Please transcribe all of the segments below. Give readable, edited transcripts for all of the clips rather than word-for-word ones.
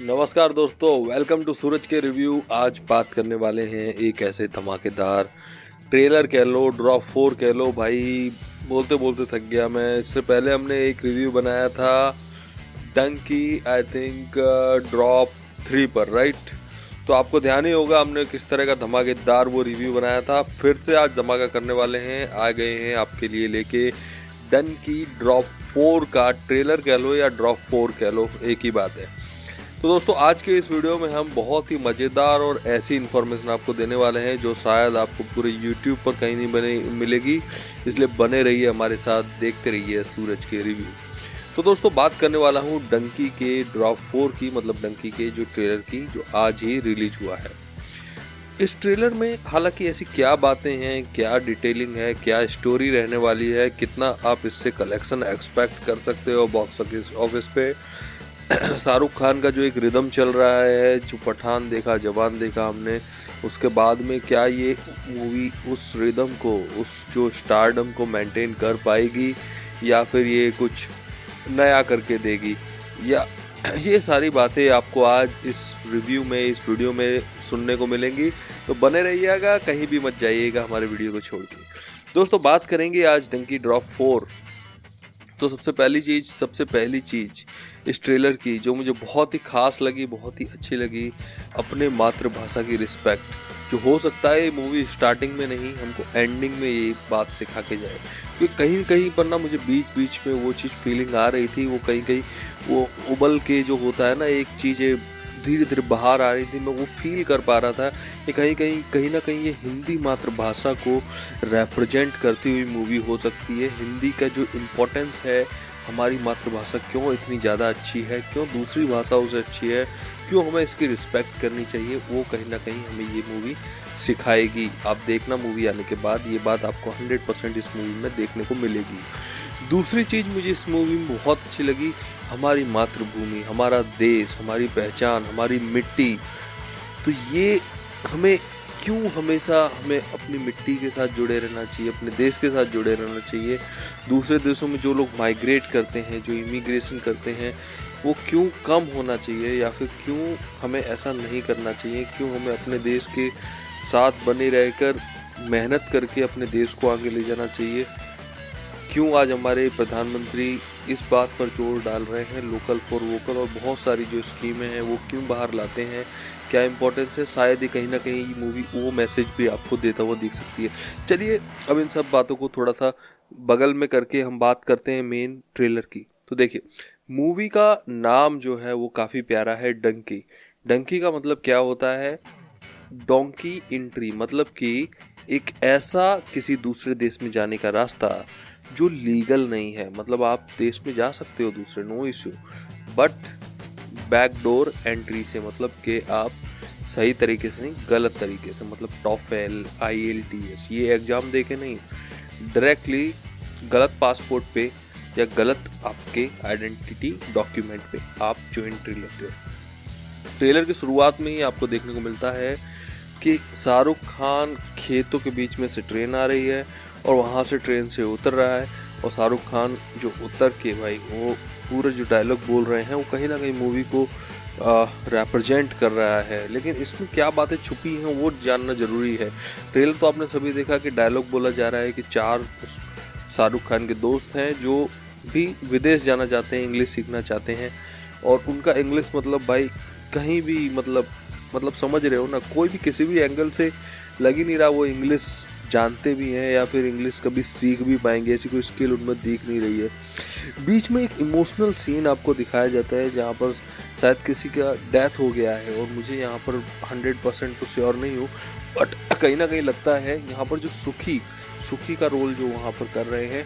नमस्कार दोस्तों, welcome to सूरज के रिव्यू। आज बात करने वाले हैं एक ऐसे धमाकेदार ट्रेलर कह लो, ड्रॉप 4 कह लो। भाई बोलते बोलते थक गया मैं। इससे पहले हमने एक रिव्यू बनाया था डंकी, आई थिंक ड्रॉप 3 पर, राइट। तो आपको ध्यान ही होगा हमने किस तरह का धमाकेदार वो रिव्यू बनाया था। फिर से आज धमाका करने वाले हैं, आ गए हैं आपके लिए लेके डंकी ड्रॉप 4 का ट्रेलर कह लो या ड्रॉप 4 कह लो, एक ही बात है। तो दोस्तों आज के इस वीडियो में हम बहुत ही मज़ेदार और ऐसी इन्फॉर्मेशन आपको देने वाले हैं जो शायद आपको पूरे YouTube पर कहीं नहीं मिलेगी। इसलिए बने रहिए हमारे साथ, देखते रहिए सूरज के रिव्यू। तो दोस्तों बात करने वाला हूँ डंकी के ड्रॉप 4 की, मतलब डंकी के जो ट्रेलर की, जो आज ही रिलीज हुआ है। इस ट्रेलर में हालांकि ऐसी क्या बातें हैं, क्या डिटेलिंग है, क्या स्टोरी रहने वाली है, कितना आप इससे कलेक्शन एक्सपेक्ट कर सकते हो बॉक्स ऑफिस पे। शाहरुख खान का जो एक रिदम चल रहा है, जो पठान देखा, जवान देखा हमने, उसके बाद में क्या ये मूवी उस रिदम को, उस जो स्टारडम को मेंटेन कर पाएगी या फिर ये कुछ नया करके देगी, या ये सारी बातें आपको आज इस रिव्यू में, इस वीडियो में सुनने को मिलेंगी। तो बने रहिएगा, कहीं भी मत जाइएगा हमारे वीडियो को छोड़ के। दोस्तों बात करेंगे आज डंकी ड्रॉप 4। तो सबसे पहली चीज़ इस ट्रेलर की जो मुझे बहुत ही खास लगी, बहुत ही अच्छी लगी, अपने मातृभाषा की रिस्पेक्ट। जो हो सकता है ये मूवी स्टार्टिंग में नहीं, हमको एंडिंग में ये बात सिखा के जाए। क्योंकि कहीं कहीं पर ना मुझे बीच बीच में वो चीज़ फीलिंग आ रही थी, वो कहीं कहीं वो उबल के जो होता है ना, एक चीज़ें धीरे धीरे बाहर आ रही थी, मैं वो फील कर पा रहा था कि कहीं ना कहीं ये हिंदी मातृभाषा को रिप्रेजेंट करती हुई मूवी हो सकती है। हिंदी का जो इम्पोर्टेंस है, हमारी मातृभाषा क्यों इतनी ज़्यादा अच्छी है, क्यों दूसरी भाषा उसे अच्छी है, क्यों हमें इसकी रिस्पेक्ट करनी चाहिए, वो कहीं ना कहीं हमें ये मूवी सिखाएगी। आप देखना मूवी आने के बाद, ये बात आपको 100% इस मूवी में देखने को मिलेगी। दूसरी चीज़ मुझे इस मूवी में बहुत अच्छी लगी, हमारी मातृभूमि, हमारा देश, हमारी पहचान, हमारी मिट्टी। तो ये हमें क्यों हमेशा हमें अपनी मिट्टी के साथ जुड़े रहना चाहिए, अपने देश के साथ जुड़े रहना चाहिए। दूसरे देशों में जो लोग माइग्रेट करते हैं, जो इमिग्रेशन करते हैं, वो क्यों कम होना चाहिए, या फिर क्यों हमें ऐसा नहीं करना चाहिए, क्यों हमें अपने देश के साथ बने रहकर मेहनत करके अपने देश को आगे ले जाना चाहिए। क्यों आज हमारे प्रधानमंत्री इस बात पर जोर डाल रहे हैं, लोकल फॉर वोकल, और बहुत सारी जो स्कीमें हैं वो क्यों बाहर लाते हैं, क्या इंपॉर्टेंस है। शायद ही कहीं ना कहीं ये मूवी वो मैसेज भी आपको देता हुआ दिख सकती है। चलिए अब इन सब बातों को थोड़ा सा बगल में करके हम बात करते हैं मेन ट्रेलर की। तो देखिए मूवी का नाम जो है वो काफ़ी प्यारा है, डंकी। डंकी का मतलब क्या होता है? डोंकी एंट्री, मतलब कि एक ऐसा किसी दूसरे देश में जाने का रास्ता जो लीगल नहीं है। मतलब आप देश में जा सकते हो दूसरे, no issue, but backdoor entry से, मतलब कि आप सही तरीके से नहीं, गलत तरीके से, मतलब टॉफेल, IELTS ये एग्ज़ाम दे के नहीं, डायरेक्टली गलत पासपोर्ट पे या गलत आपके आइडेंटिटी डॉक्यूमेंट पे आप जो एंट्री लेते हो। ट्रेलर की शुरुआत में ही आपको देखने को मिलता है कि शाहरुख खान खेतों के बीच में से ट्रेन आ रही है और वहाँ से ट्रेन से उतर रहा है, और शाहरुख खान जो उतर के भाई वो पूरा जो डायलॉग बोल रहे हैं वो कहीं ना कहीं मूवी को रिप्रेजेंट कर रहा है। लेकिन इसमें क्या बातें छुपी हैं वो जानना ज़रूरी है। ट्रेलर तो आपने सभी देखा कि डायलॉग बोला जा रहा है कि 4 शाहरुख खान के दोस्त हैं जो भी विदेश जाना चाहते हैं, इंग्लिश सीखना चाहते हैं, और उनका इंग्लिश मतलब भाई कहीं भी मतलब समझ रहे हो ना, कोई भी किसी भी एंगल से लग ही नहीं रहा वो इंग्लिश जानते भी हैं या फिर इंग्लिश कभी सीख भी पाएंगे, ऐसी कोई स्किल उनमें दिख नहीं रही है। बीच में एक इमोशनल सीन आपको दिखाया जाता है जहाँ पर शायद किसी का डेथ हो गया है, और मुझे यहाँ पर 100% तो श्योर नहीं हूँ, बट कहीं ना कहीं लगता है यहाँ पर जो सुखी का रोल जो वहाँ पर कर रहे हैं,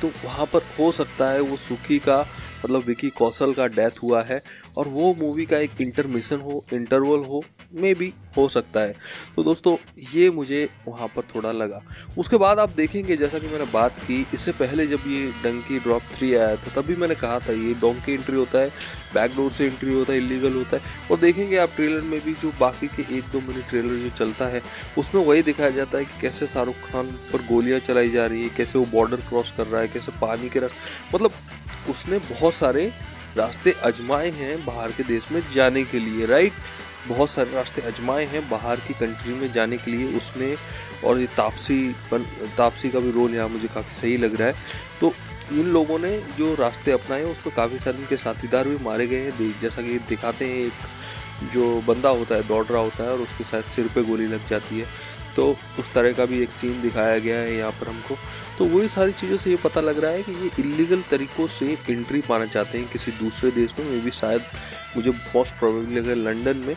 तो वहाँ पर हो सकता है वो सुखी का मतलब विकी कौशल का डेथ हुआ है, और वो मूवी का एक इंटरमिशन हो, इंटरवल हो, मे बी हो सकता है। तो दोस्तों ये मुझे वहाँ पर थोड़ा लगा। उसके बाद आप देखेंगे, जैसा कि मैंने बात की इससे पहले जब ये डंकी ड्रॉप 3 आया था तभी मैंने कहा था ये डोंकी एंट्री होता है, बैकडोर से एंट्री होता है, इलीगल होता है। और देखेंगे आप ट्रेलर में भी जो बाकी के 1-2 मिनट ट्रेलर जो चलता है उसमें वही दिखाया जाता है कि कैसे शाहरुख खान पर गोलियाँ चलाई जा रही है, कैसे वो बॉर्डर क्रॉस कर रहा है, कैसे पानी के रास्ते, मतलब उसने बहुत सारे रास्ते आजमाए हैं बाहर के देश में जाने के लिए, राइट। बहुत सारे रास्ते आजमाए हैं बाहर की कंट्री में जाने के लिए उसने। और ये तापसी का भी रोल यहाँ मुझे काफ़ी सही लग रहा है। तो इन लोगों ने जो रास्ते अपनाए उसमें काफ़ी सारे उनके साथीदार भी मारे गए हैं। जैसा कि दिखाते हैं, एक जो बंदा होता है दौड़ रहा होता है और उसके शायद सिर पे गोली लग जाती है, तो उस तरह का भी एक सीन दिखाया गया है यहाँ पर हमको। तो वही सारी चीज़ों से ये पता लग रहा है कि ये इलीगल तरीक़ों से एंट्री पाना चाहते हैं किसी दूसरे देश में, मे भी शायद मुझे मोस्ट प्रोबेबली लग रहा है लंदन में।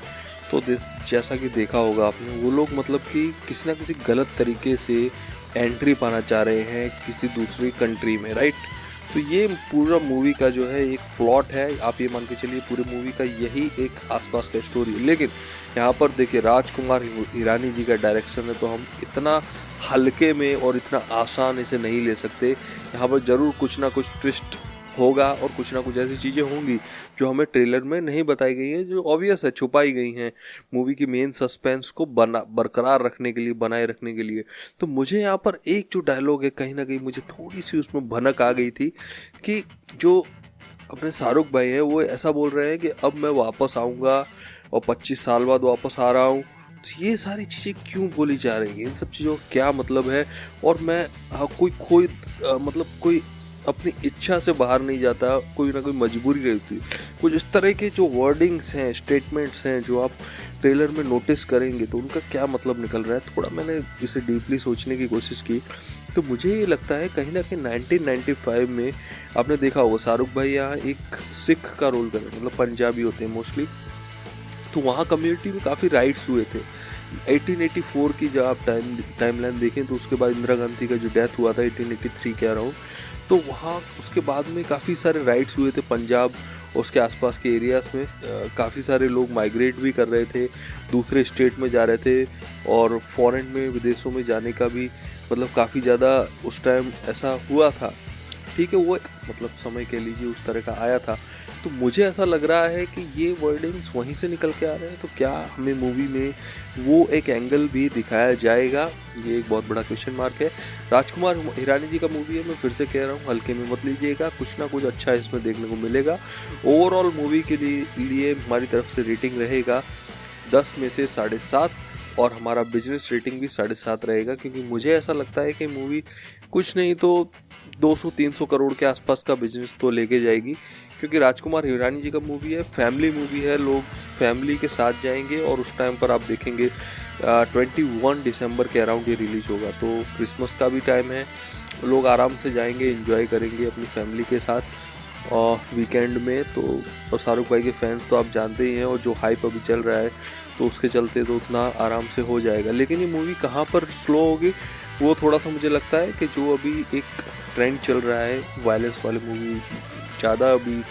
तो जैसा कि देखा होगा आपने, वो लोग मतलब कि किसी ना किसी गलत तरीके से एंट्री पाना चाह रहे हैं किसी दूसरी कंट्री में, राइट। तो ये पूरा मूवी का जो है एक प्लॉट है, आप ये मान के चलिए पूरी मूवी का यही एक आसपास का स्टोरी है। लेकिन यहाँ पर देखिए राजकुमार हिरानी जी का डायरेक्शन है, तो हम इतना हल्के में और इतना आसान इसे नहीं ले सकते। यहाँ पर ज़रूर कुछ ना कुछ ट्विस्ट होगा और कुछ ना कुछ ऐसी चीज़ें होंगी जो हमें ट्रेलर में नहीं बताई गई है, जो ऑब्वियस है, छुपाई गई हैं मूवी की मेन सस्पेंस को बरकरार रखने के लिए, बनाए रखने के लिए। तो मुझे यहाँ पर एक जो डायलॉग है, कहीं ना कहीं मुझे थोड़ी सी उसमें भनक आ गई थी कि जो अपने शाहरुख भाई हैं वो ऐसा बोल रहे हैं कि अब मैं वापस आऊँगा और 25 साल बाद वापस आ रहा हूँ। तो ये सारी चीज़ें क्यों बोली जा रही हैं, इन सब चीज़ों का क्या मतलब है। और मैं कोई अपनी इच्छा से बाहर नहीं जाता, कोई ना कोई मजबूरी रहती है। कुछ इस तरह के जो वर्डिंग्स हैं, स्टेटमेंट्स हैं, जो आप ट्रेलर में नोटिस करेंगे तो उनका क्या मतलब निकल रहा है। थोड़ा मैंने इसे डीपली सोचने की कोशिश की, तो मुझे ये लगता है कहीं ना कहीं 1995 में आपने देखा होगा शाहरुख भाई यहाँ एक सिख का रोल कर रहे हैं, मतलब पंजाबी होते हैं मोस्टली। तो वहाँ कम्युनिटी में काफ़ी राइट्स हुए थे। 1884 की जब आप टाइमलाइन देखें तो उसके बाद इंदिरा गांधी का जो डेथ हुआ था 1883 कह रहा हूँ, तो वहाँ उसके बाद में काफ़ी सारे राइट्स हुए थे पंजाब उसके आसपास के एरियाज़ में। काफ़ी सारे लोग माइग्रेट भी कर रहे थे, दूसरे स्टेट में जा रहे थे, और फॉरेन में, विदेशों में जाने का भी मतलब काफ़ी ज़्यादा उस टाइम ऐसा हुआ था। ठीक है, वो मतलब समय कह लीजिए उस तरह का आया था। तो मुझे ऐसा लग रहा है कि ये वर्डिंग्स वहीं से निकल के आ रहे हैं। तो क्या हमें मूवी में वो एक एंगल भी दिखाया जाएगा, ये एक बहुत बड़ा क्वेश्चन मार्क है। राजकुमार हिरानी जी का मूवी है, मैं फिर से कह रहा हूँ, हल्के में मत लीजिएगा, कुछ ना कुछ अच्छा इसमें देखने को मिलेगा। ओवरऑल मूवी के लिए हमारी तरफ से रेटिंग रहेगा 10 में से 7.5, और हमारा बिजनेस रेटिंग भी 7.5 रहेगा, क्योंकि मुझे ऐसा लगता है कि मूवी कुछ नहीं तो 200-300 करोड़ के आसपास का बिजनेस तो लेके जाएगी, क्योंकि राजकुमार हिरानी जी का मूवी है, फैमिली मूवी है, लोग फैमिली के साथ जाएंगे। और उस टाइम पर आप देखेंगे 21 दिसंबर के अराउंड ये रिलीज होगा, तो क्रिसमस का भी टाइम है, लोग आराम से जाएंगे, एंजॉय करेंगे अपनी फैमिली के साथ और वीकेंड में। तो और शाहरुख भाई के फैंस तो आप जानते ही हैं, और जो हाइप अभी चल रहा है तो उसके चलते तो उतना आराम से हो जाएगा। लेकिन ये मूवी कहाँ पर स्लो होगी, वो थोड़ा सा मुझे लगता है कि जो अभी एक ट्रेंड चल रहा है, वायलेंस वाली मूवी ज़्यादा अभी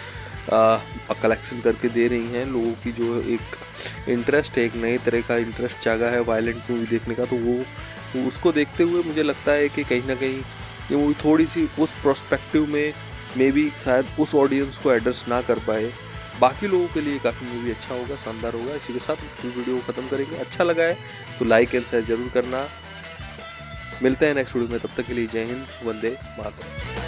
कलेक्शन करके दे रही हैं लोगों की, जो एक इंटरेस्ट है, एक नए तरह का इंटरेस्ट जागा है वायलेंट मूवी देखने का। तो वो उसको देखते हुए मुझे लगता है कि कहीं ना कहीं ये मूवी थोड़ी सी उस प्रोस्पेक्टिव में मे बी शायद उस ऑडियंस को एड्रेस ना कर पाए। बाकी लोगों के लिए काफ़ी मूवी अच्छा होगा, शानदार होगा। इसी के साथ वीडियो को ख़त्म करेंगे। अच्छा लगा है तो लाइक एंड शेयर ज़रूर करना। मिलते हैं नेक्स्ट वीडियो में, तब तक के लिए जय हिंद, वंदे मातरम।